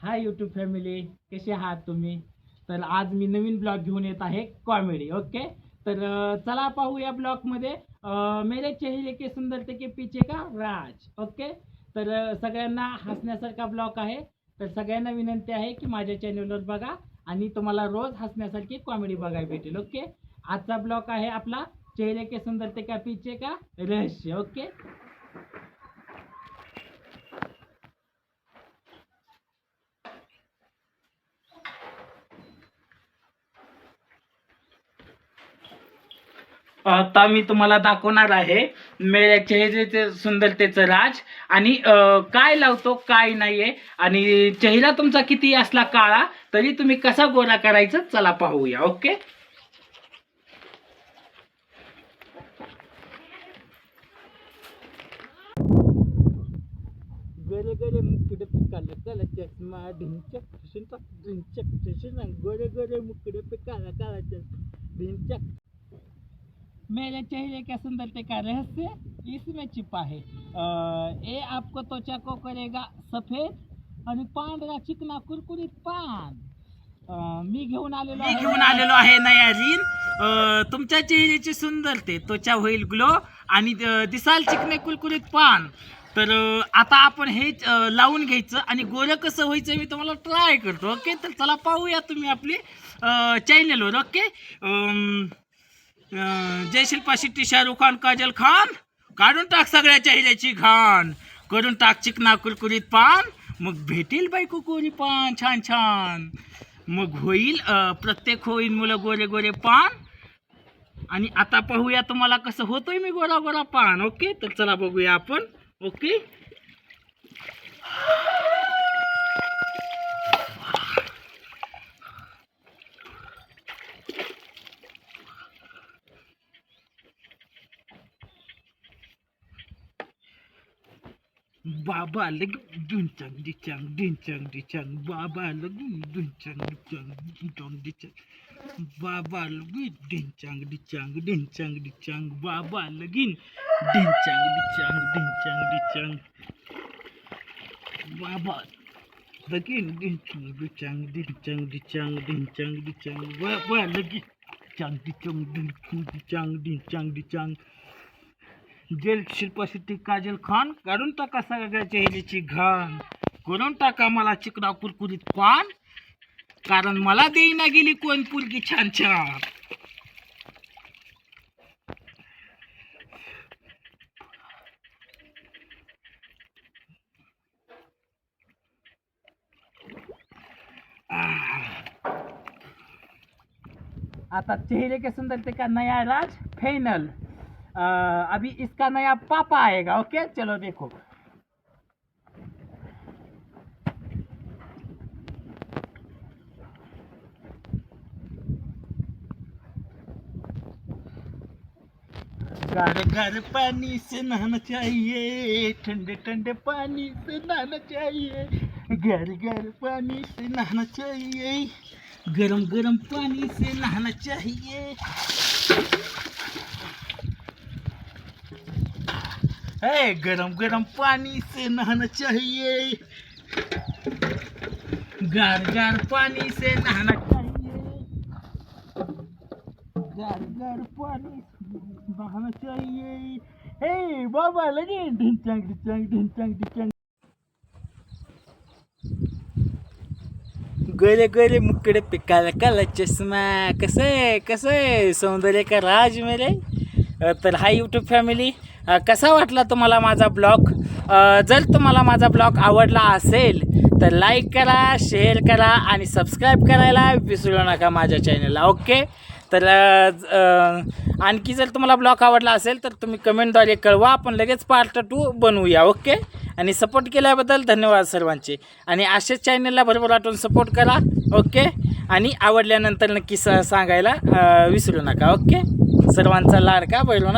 Hi YouTube family, कसे आहात तुम्ही? तर आज मी नवीन ब्लॉग घेऊन येत आहे, कॉमेडी. ओके, तर चला पाहूया ब्लॉगमध्ये मेरे चेहरे के सुंदरते के पीछे का राज. ओके, तर सगळ्यांना हसण्यासारखा ब्लॉग आहे. तर सगळ्यांना विनंती आहे की माझ्या चॅनलवर बघा आणि तुम्हाला रोज हसण्यासारखी कॉमेडी बघायला भेटेल. ओके, आजचा ब्लॉग आहे आपला चेहरे के सुंदरते का पीछे का रहस्य. ओके, आता मी तुम्हाला दाखवणार आहे मेऱ्या चेहऱ्याचे सुंदरतेचं राज आणि काय लावतो काय नाहीये आणि चेहरा तुमचा किती असला काळा तरी तुम्ही कसा गोरा करायचा, चला पाहूया. ओके, गोरे गोरे मुकडे पे काला काला चष्मा, ढिंचक ठुसून ढिंचक ठुसून, गोरे गोरे मुकडे पे काला काला चष्मा, ढिंचक. मेरे चेहरे के सुंदरते का रहस्य इसमें छिपा है. ये आपको त्वचा को करेगा सफेद आणि पांढरा चिकना कुरकुरीत पान. मी घेऊन आलेलो आहे नया रील. तुमच्या चेहऱ्याची सुंदरते, त्वचा होईल ग्लो आणि दिसाल चिकने कुरकुरीत पान. तर आता आपण हे लावून घ्यायचं आणि गोरं कसं व्हायचं मी तुम्हाला ट्राय करतो. ओके, तर चला पाहूया तुम्ही आपली चॅनलवर. ओके, जय शिल्पा शेट्टी, शाहरुख खान, काजल खान, काढून टाक सगळ्या चेहऱ्याची घाण, करून टाक चिकना कुरकुरीत पान, मग भेटेल बायको कोरी पान छान छान, मग होईल प्रत्येक होईल मुलं गोरे गोरे पान. आणि आता पाहूया तुम्हाला कसं होतोय मी गोरा गोरा पान. ओके, तर चला बघूया आपण. ओके, बाबा लगी दुंचंग डिचंग डिंचंग डिचंग, बाबा लगी दुंचंग डिचंग डिंचंग डिचंग, बाबा लगी डिंचंग डिचंग डिंचंग डिचंग, बाबा लगी डिंचंग डिचंग डिंचंग डिचंग, बाबा लगी डिंचंग डिचंग डिंचंग डिचंग डिंचंग डिचंग, बाबा लगी डिचंग डिचंग डिंचंग डिचंग डिंचंग डिचंग. जय शिल्पा शेट्टी, काजल खान, काढून टाका सगळ्या चेहऱ्याची घाण, करून टाका मला चिकना कुरकुरीत पान, कारण मला देईना गेली कोण पुरगी छान छान. आता चेहरे के सुंदरते का नया राज फाइनल. अभी इसका नया पापा आएगा. ओके, चलो देखो. घर घर पानी से नहाना चाहिए, ठंडे ठंडे पानी से नहाना चाहिए, घर घर पानी से नहाना चाहिए, गरम गरम पानी से नहाना चाहिए. है गरम गरम पानी से नहाना चाहिए, गार गार पानी से नहाना चाहिए, गार गार पानी से नहाना चाहिए. हे बाबा लगे ढिंचंग ढिंचंग ढिंचंग ढिंचंग, गोरे गोरे मुकड़े पे काला काला चष्मा. कसं सौंदर्य का राज मेरे. तर हाय यूट्यूब फॅमिली, कसा वाटला तुम्हाला माझा ब्लॉग? जर तुम्हाला माझा ब्लॉग आवडला असेल तर लाईक करा, शेअर करा आणि सबस्क्राईब करायला विसरू नका माझ्या चॅनलला. ओके, तर आणखी जर तुम्हाला ब्लॉग आवडला असेल तर तुम्ही कमेंटद्वारे कळवा, आपण लगेच पार्ट 2 बनवूया. ओके, आणि सपोर्ट केल्याबद्दल धन्यवाद सर्वांचे. आणि असेच चॅनलला भरभर वाटून सपोर्ट करा. ओके, आणि आवडल्यानंतर नक्की सांगायला विसरू नका. ओके, सर्वांचा लाडका बैलवणा.